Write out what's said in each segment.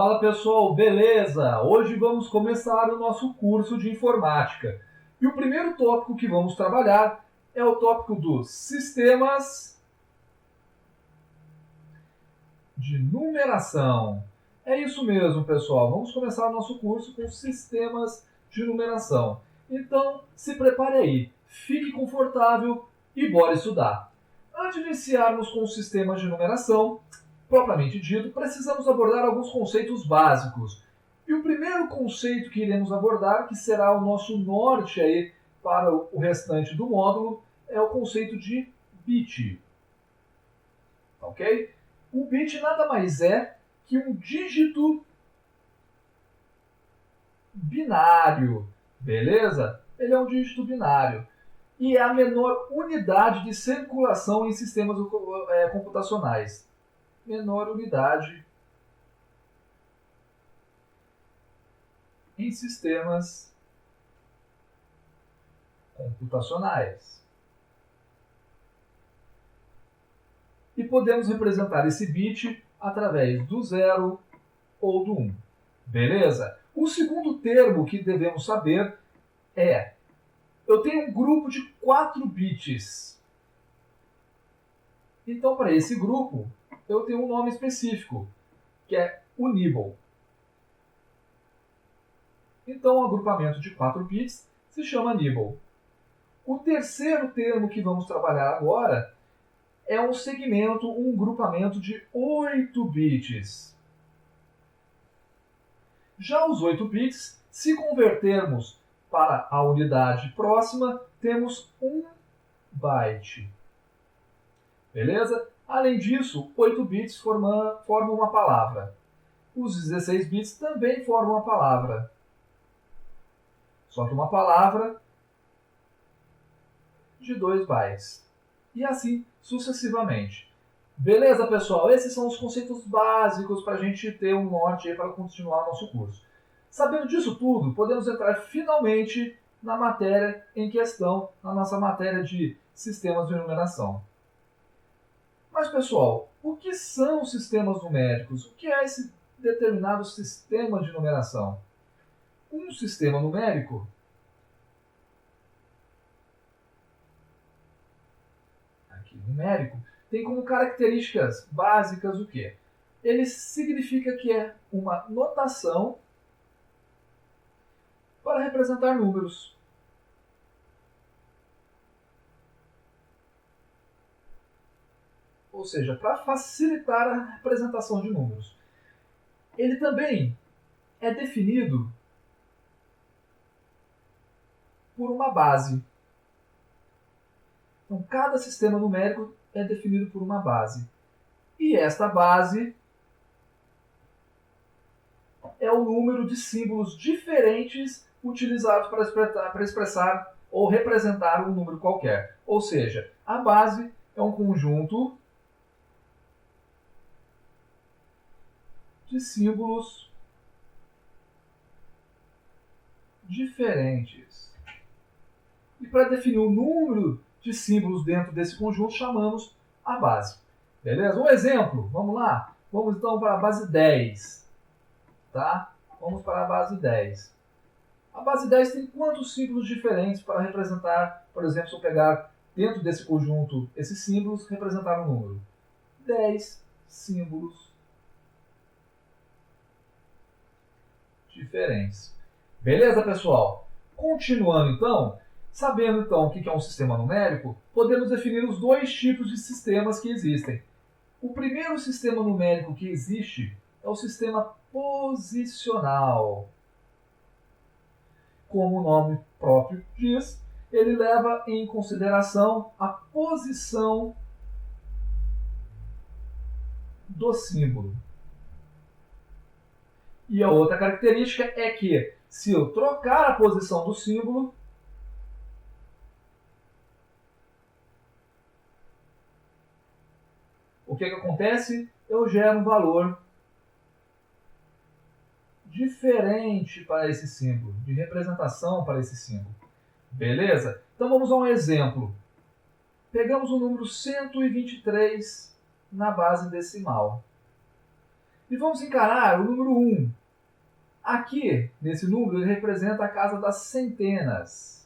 Fala pessoal, beleza? Hoje vamos começar o nosso curso de informática. E o primeiro tópico que vamos trabalhar é o tópico dos sistemas de numeração. É isso mesmo, pessoal. Vamos começar o nosso curso com sistemas de numeração. Então, se prepare aí, fique confortável e bora estudar. Antes de iniciarmos com os sistemas de numeração, propriamente dito, precisamos abordar alguns conceitos básicos. E o primeiro conceito que iremos abordar, que será o nosso norte aí para o restante do módulo, é o conceito de bit. Ok? O bit nada mais é que um dígito binário, beleza? Ele é um dígito binário e é a menor unidade de circulação em sistemas computacionais. Menor unidade em sistemas computacionais. E podemos representar esse bit através do 0 ou do 1. Beleza? O segundo termo que devemos saber é: eu tenho um grupo de 4 bits. Então, para esse grupo, eu tenho um nome específico, que é o nibble. Então, o agrupamento de 4 bits se chama nibble. O terceiro termo que vamos trabalhar agora é um segmento, um grupamento de 8 bits. Já os 8 bits, se convertermos para a unidade próxima, temos 1 byte. Beleza? Além disso, 8 bits formam uma palavra. Os 16 bits também formam uma palavra. Só que uma palavra de 2 bytes. E assim sucessivamente. Beleza, pessoal? Esses são os conceitos básicos para a gente ter um norte aí para continuar nosso curso. Sabendo disso tudo, podemos entrar finalmente na matéria em questão, na nossa matéria de sistemas de numeração. Mas, pessoal, o que são sistemas numéricos? O que é esse determinado sistema de numeração? Um sistema numérico tem como características básicas o quê? Ele significa que é uma notação para representar números. Ou seja, para facilitar a representação de números. Ele também é definido por uma base. Então, cada sistema numérico é definido por uma base. E esta base é o número de símbolos diferentes utilizados para expressar ou representar um número qualquer. Ou seja, a base é um conjunto de símbolos diferentes. E para definir o número de símbolos dentro desse conjunto, chamamos a base. Beleza? Um exemplo, vamos lá? Vamos então para a base 10. Tá? Vamos para a base 10. A base 10 tem quantos símbolos diferentes para representar, por exemplo, se eu pegar dentro desse conjunto esses símbolos, representar um número? 10 símbolos diferentes. Beleza, pessoal? Continuando então, sabendo então o que é um sistema numérico, podemos definir os dois tipos de sistemas que existem. O primeiro sistema numérico que existe é o sistema posicional. Como o nome próprio diz, ele leva em consideração a posição do símbolo. E a outra característica é que, se eu trocar a posição do símbolo, o que acontece? Eu gero um valor diferente para esse símbolo, de representação para esse símbolo. Beleza? Então vamos a um exemplo. Pegamos o número 123 na base decimal. E vamos encarar o número 1. Aqui, nesse número, ele representa a casa das centenas.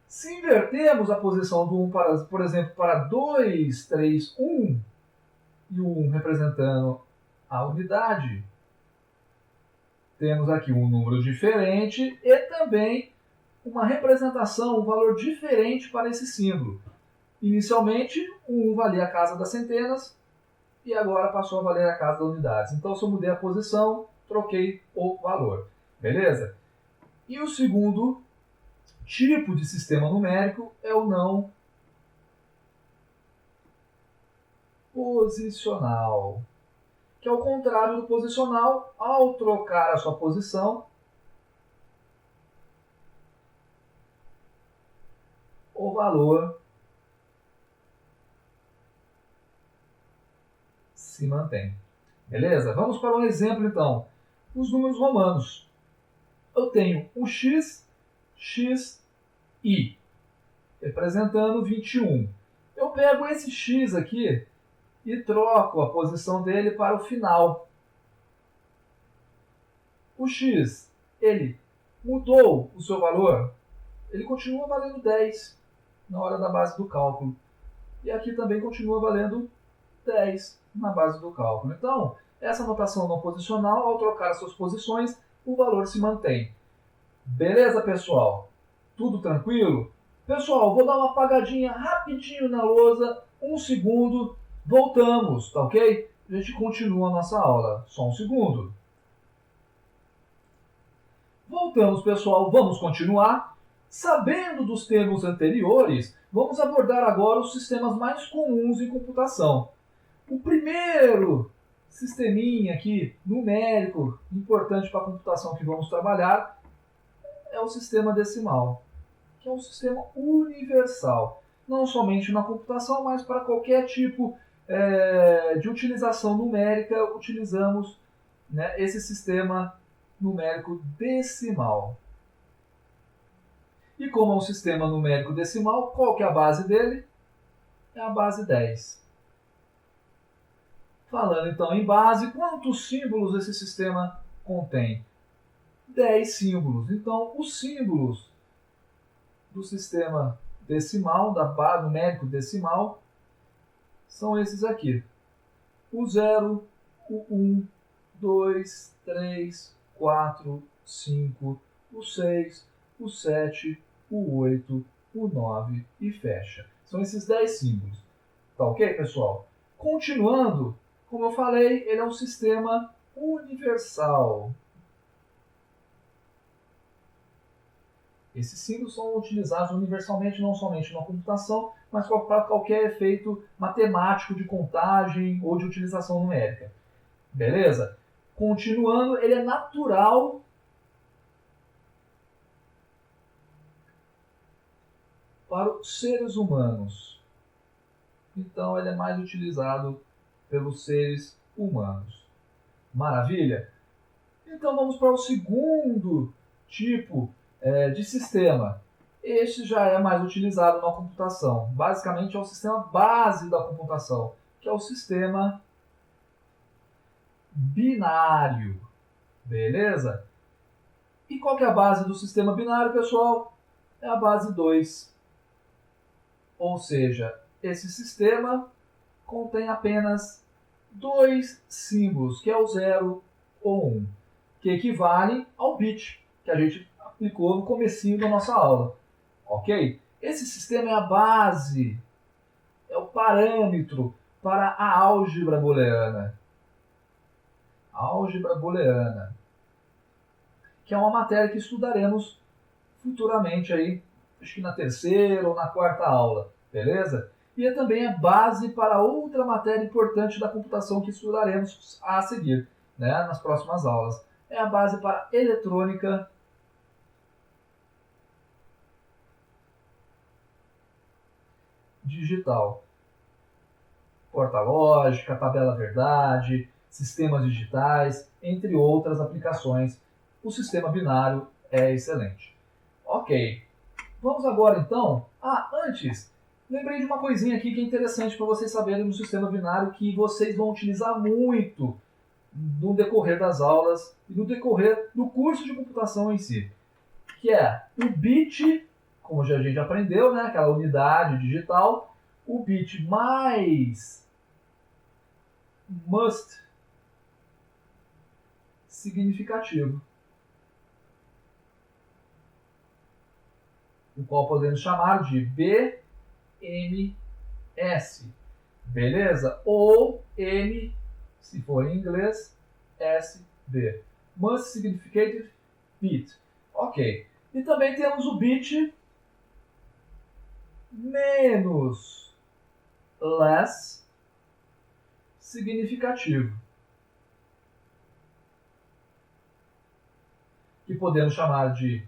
Se invertermos a posição do 1, para, por exemplo, para 2, 3, 1, e o 1 representando a unidade, temos aqui um número diferente e também uma representação, um valor diferente para esse símbolo. Inicialmente, o 1 valia a casa das centenas e agora passou a valer a casa das unidades. Então, se eu mudei a posição, troquei o valor. Beleza? E o segundo tipo de sistema numérico é o não posicional, que é o contrário do posicional. Ao trocar a sua posição, o valor se mantém. Beleza? Vamos para um exemplo, então. Os números romanos. Eu tenho um x, x, i, representando 21. Eu pego esse x aqui e troco a posição dele para o final. O x, ele mudou o seu valor? Ele continua valendo 10 na hora da base do cálculo. E aqui também continua valendo 10 na base do cálculo. Então, essa notação não posicional, ao trocar as suas posições, o valor se mantém. Beleza, pessoal? Tudo tranquilo? Pessoal, vou dar uma apagadinha rapidinho na lousa, 1 segundo, voltamos, tá ok? A gente continua a nossa aula. Só 1 segundo. Voltamos, pessoal, vamos continuar. Sabendo dos termos anteriores, vamos abordar agora os sistemas mais comuns em computação. O primeiro sisteminha aqui, numérico, importante para a computação que vamos trabalhar, é o sistema decimal, que é um sistema universal. Não somente na computação, mas para qualquer tipo de utilização numérica, utilizamos, né, esse sistema numérico decimal. E como é um sistema numérico decimal, qual que é a base dele? É a base 10. Falando então em base, quantos símbolos esse sistema contém? 10 símbolos. Então, os símbolos do sistema decimal, da base numérico decimal, são esses aqui. O 0, o 1, 2, 3, 4, 5, o 6, o 7, o 8, o 9 e fecha. São esses 10 símbolos. Tá ok, pessoal? Continuando, como eu falei, ele é um sistema universal. Esses símbolos são utilizados universalmente, não somente na computação, mas para qualquer efeito matemático de contagem ou de utilização numérica. Beleza? Continuando, ele é natural para os seres humanos. Então, ele é mais utilizado pelos seres humanos. Maravilha? Então, vamos para o segundo tipo de sistema. Este já é mais utilizado na computação. Basicamente, é o sistema base da computação, que é o sistema binário. Beleza? E qual que é a base do sistema binário, pessoal? É a base 2. Ou seja, esse sistema contém apenas 2 símbolos, que é o 0 ou 1, que equivalem ao bit, que a gente aplicou no comecinho da nossa aula. Ok? Esse sistema é a base, é o parâmetro para a álgebra booleana. Álgebra booleana, que é uma matéria que estudaremos futuramente aí, acho que na terceira ou na quarta aula, beleza? E é também a base para outra matéria importante da computação que estudaremos a seguir, né, nas próximas aulas. É a base para eletrônica digital. Porta lógica, tabela verdade, sistemas digitais, entre outras aplicações. O sistema binário é excelente. Ok. Vamos agora então. Antes, Lembrei de uma coisinha aqui que é interessante para vocês saberem no sistema binário que vocês vão utilizar muito no decorrer das aulas e no decorrer do curso de computação em si, que é o bit, como já a gente aprendeu, né, aquela unidade digital, o bit mais must significativo, o qual podemos chamar de BMS, beleza? Ou M, se for em inglês, SB, Must Significative Bit. Ok. E também temos o bit menos less significativo, que podemos chamar de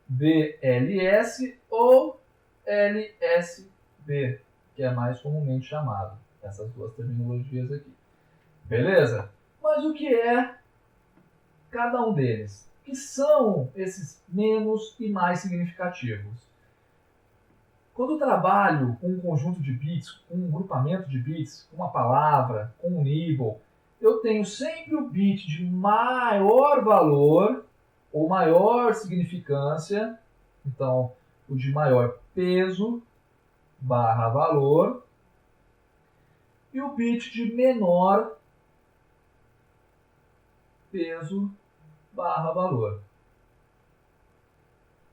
BLS ou LSB, que é mais comumente chamado. Essas duas terminologias aqui. Beleza? Mas o que é cada um deles? Que são esses menos e mais significativos? Quando eu trabalho com um conjunto de bits, com um grupamento de bits, com uma palavra, com um nibble, eu tenho sempre o bit de maior valor ou maior significância, então o de maior peso barra valor, e o bit de menor peso barra valor.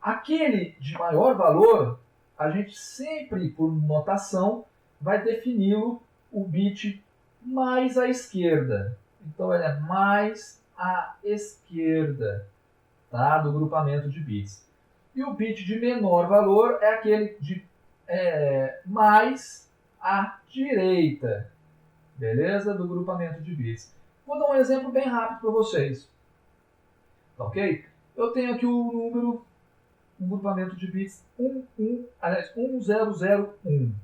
Aquele de maior valor, a gente sempre, por notação, vai defini-lo o bit mais à esquerda. Então, ele é mais à esquerda, tá, do grupamento de bits. E o bit de menor valor é aquele de mais à direita, beleza? Do grupamento de bits. Vou dar um exemplo bem rápido para vocês. Tá ok? Eu tenho aqui o número, um grupamento de bits 1001.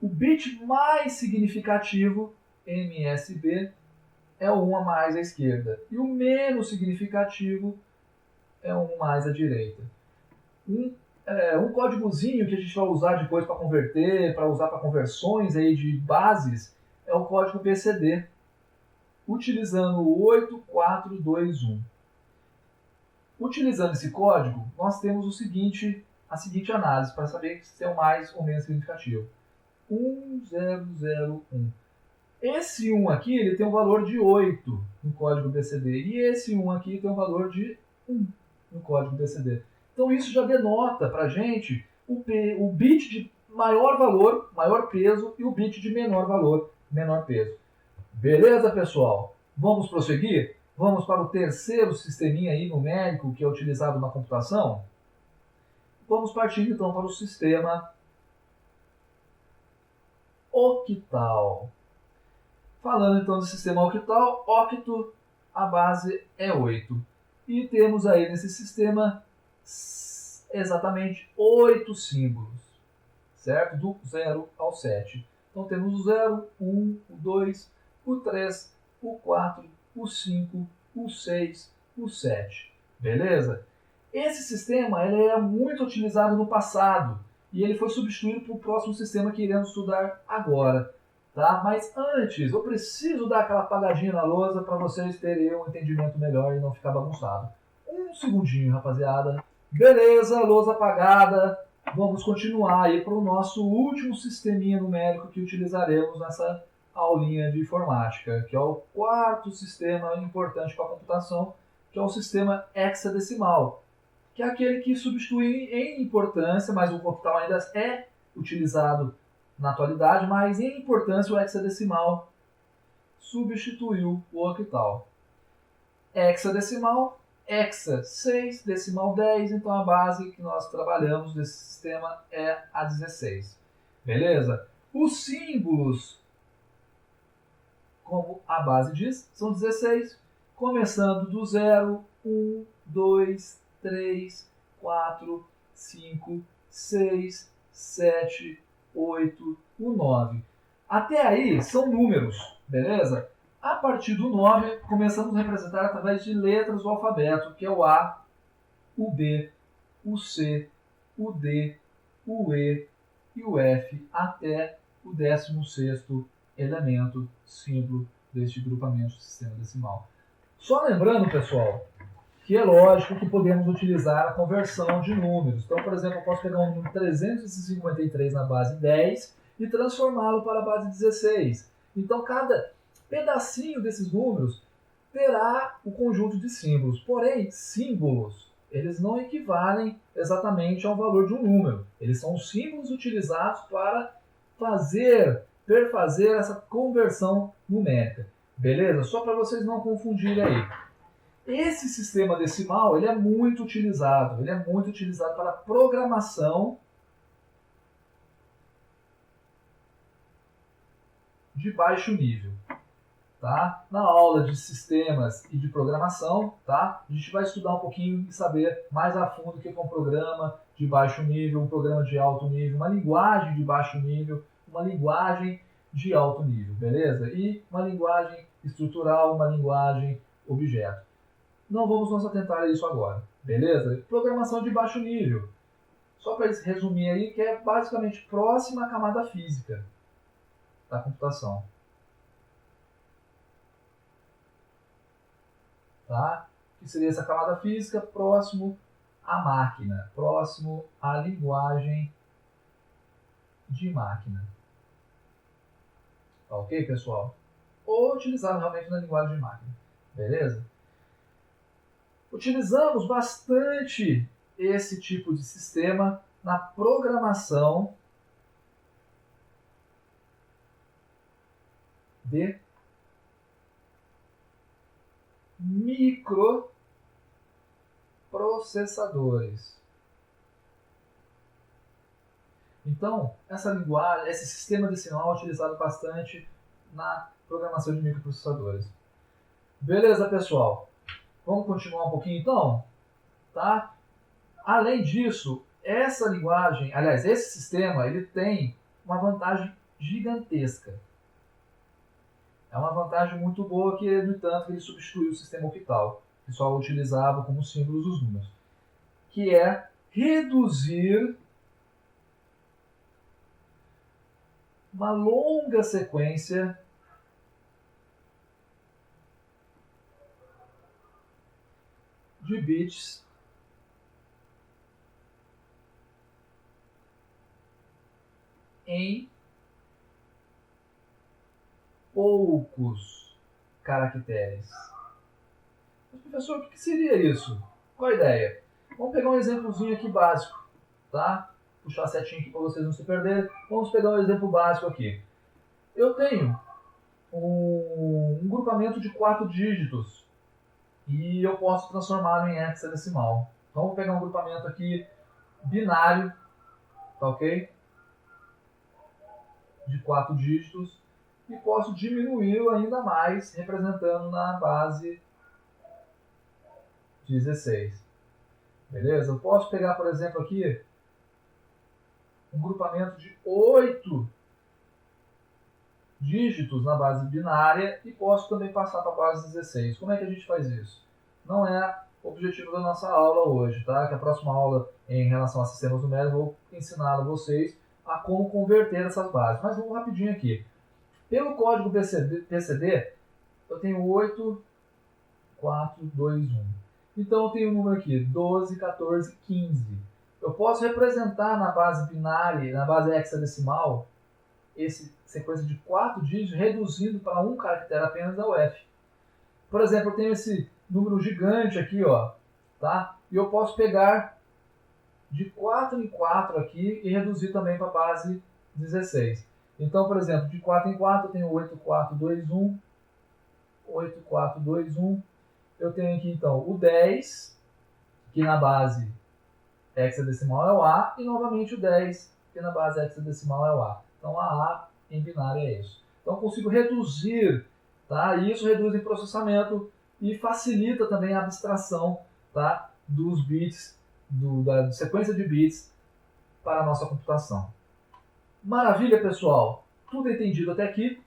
O bit mais significativo, MSB, é o 1 a mais à esquerda. E o menos significativo é o 1 mais à direita. Um códigozinho que a gente vai usar depois para converter, para usar para conversões aí de bases, é o código BCD, utilizando o 8421. Utilizando esse código, nós temos a seguinte análise para saber se é o mais ou menos significativo. 1001. Esse 1 aqui ele tem um valor de 8 no código BCD e esse 1 aqui tem um valor de 1 no código BCD. Então isso já denota para a gente o bit de maior valor, maior peso, e o bit de menor valor, menor peso. Beleza, pessoal? Vamos prosseguir? Vamos para o terceiro sisteminha aí numérico que é utilizado na computação? Vamos partir então para o sistema octal. Falando então do sistema octal, octo, a base é 8. E temos aí nesse sistema exatamente 8 símbolos, certo? Do 0 ao 7. Então temos o 0, 1, o 2, o 3, o 4, o 5, o 6, o 7. Beleza? Esse sistema ele é muito utilizado no passado e ele foi substituído por o próximo sistema que iremos estudar agora. Tá? Mas antes, eu preciso dar aquela apagadinha na lousa para vocês terem um entendimento melhor e não ficar bagunçado. Um segundinho, rapaziada. Beleza, lousa apagada. Vamos continuar aí para o nosso último sisteminha numérico que utilizaremos nessa aulinha de informática, que é o quarto sistema importante para a computação, que é o sistema hexadecimal, que é aquele que substitui em importância, mas o octal ainda é utilizado na atualidade, mas em importância o hexadecimal substituiu o octal. Hexadecimal, hexa 6, decimal 10, então a base que nós trabalhamos desse sistema é a 16. Beleza? Os símbolos, como a base diz, são 16, começando do 0, 1, 2, 3, 4, 5, 6, 7, 8, o 9. Até aí são números, beleza? A partir do 9, começamos a representar através de letras do alfabeto, que é o A, o B, o C, o D, o E, e o F até o 16º elemento, símbolo deste grupamento de sistema decimal. Só lembrando, pessoal, que é lógico que podemos utilizar a conversão de números. Então, por exemplo, eu posso pegar um número 353 na base 10 e transformá-lo para a base 16. Então, cada pedacinho desses números terá o conjunto de símbolos. Porém, símbolos, eles não equivalem exatamente ao valor de um número. Eles são os símbolos utilizados para perfazer essa conversão numérica. Beleza? Só para vocês não confundirem aí. Esse sistema decimal ele é muito utilizado. Ele é muito utilizado para programação de baixo nível. Tá? Na aula de sistemas e de programação, tá? A gente vai estudar um pouquinho e saber mais a fundo o que é um programa de baixo nível, um programa de alto nível, uma linguagem de baixo nível, uma linguagem de alto nível, beleza? E uma linguagem estrutural, uma linguagem objeto. Não vamos nos atentar a isso agora, beleza? Programação de baixo nível. Só para resumir aí, que é basicamente próxima à camada física da computação. Tá? Que seria essa camada física próximo à máquina, próximo à linguagem de máquina. Tá ok, pessoal? Ou utilizado realmente na linguagem de máquina. Beleza? Utilizamos bastante esse tipo de sistema na programação de microprocessadores. Então, essa linguagem, esse sistema decimal é utilizado bastante na programação de microprocessadores. Beleza, pessoal? Vamos continuar um pouquinho então? Tá? Além disso, essa linguagem, aliás, esse sistema, ele tem uma vantagem gigantesca. É uma vantagem muito boa que, no entanto, ele substituiu o sistema octal, que só utilizava como símbolos os números, que é reduzir uma longa sequência de bits em poucos caracteres. Mas, professor, o que seria isso? Qual a ideia? Vamos pegar um exemplozinho aqui básico, tá? Puxar a setinha aqui para vocês não se perderem. Vamos pegar um exemplo básico aqui. Eu tenho um grupamento de 4 dígitos e eu posso transformá-lo em hexadecimal. Então, vou pegar um grupamento aqui binário, tá ok? De 4 dígitos e posso diminuí-lo ainda mais, representando na base 16. Beleza? Eu posso pegar, por exemplo, aqui um grupamento de 8 dígitos na base binária e posso também passar para a base 16. Como é que a gente faz isso? Não é o objetivo da nossa aula hoje, tá? Que a próxima aula em relação a sistemas numéricos eu vou ensinar a vocês a como converter essas bases. Mas vamos rapidinho aqui. Pelo código PCD, eu tenho 8, 4, 2, 1. Então eu tenho um número aqui, 12, 14, 15. Eu posso representar na base binária, na base hexadecimal, essa sequência de 4 dígitos, reduzindo para um caractere apenas da UF. Por exemplo, eu tenho esse número gigante aqui, ó, tá? E eu posso pegar de 4 em 4 aqui e reduzir também para a base 16. Então, por exemplo, de 4 em 4 eu tenho 8, 4, 2, 1. 8, 4, 2, 1. Eu tenho aqui, então, o 10, que na base hexadecimal é o A, e novamente o 10, que na base hexadecimal é o A. Então, a em binário é isso. Então, eu consigo reduzir, tá? E isso reduz em processamento e facilita também a abstração, tá? Dos bits, da sequência de bits para a nossa computação. Maravilha, pessoal? Tudo entendido até aqui?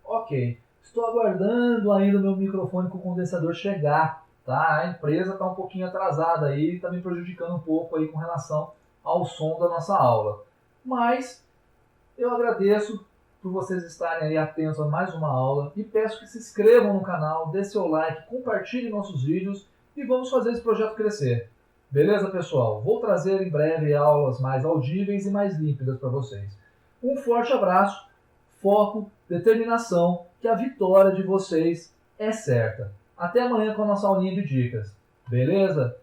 Ok. Estou aguardando ainda o meu microfone com o condensador chegar, tá? A empresa está um pouquinho atrasada aí, está me prejudicando um pouco aí com relação ao som da nossa aula. Mas eu agradeço por vocês estarem aí atentos a mais uma aula e peço que se inscrevam no canal, dê seu like, compartilhem nossos vídeos e vamos fazer esse projeto crescer. Beleza, pessoal? Vou trazer em breve aulas mais audíveis e mais límpidas para vocês. Um forte abraço, foco, determinação, que a vitória de vocês é certa. Até amanhã com a nossa aulinha de dicas. Beleza?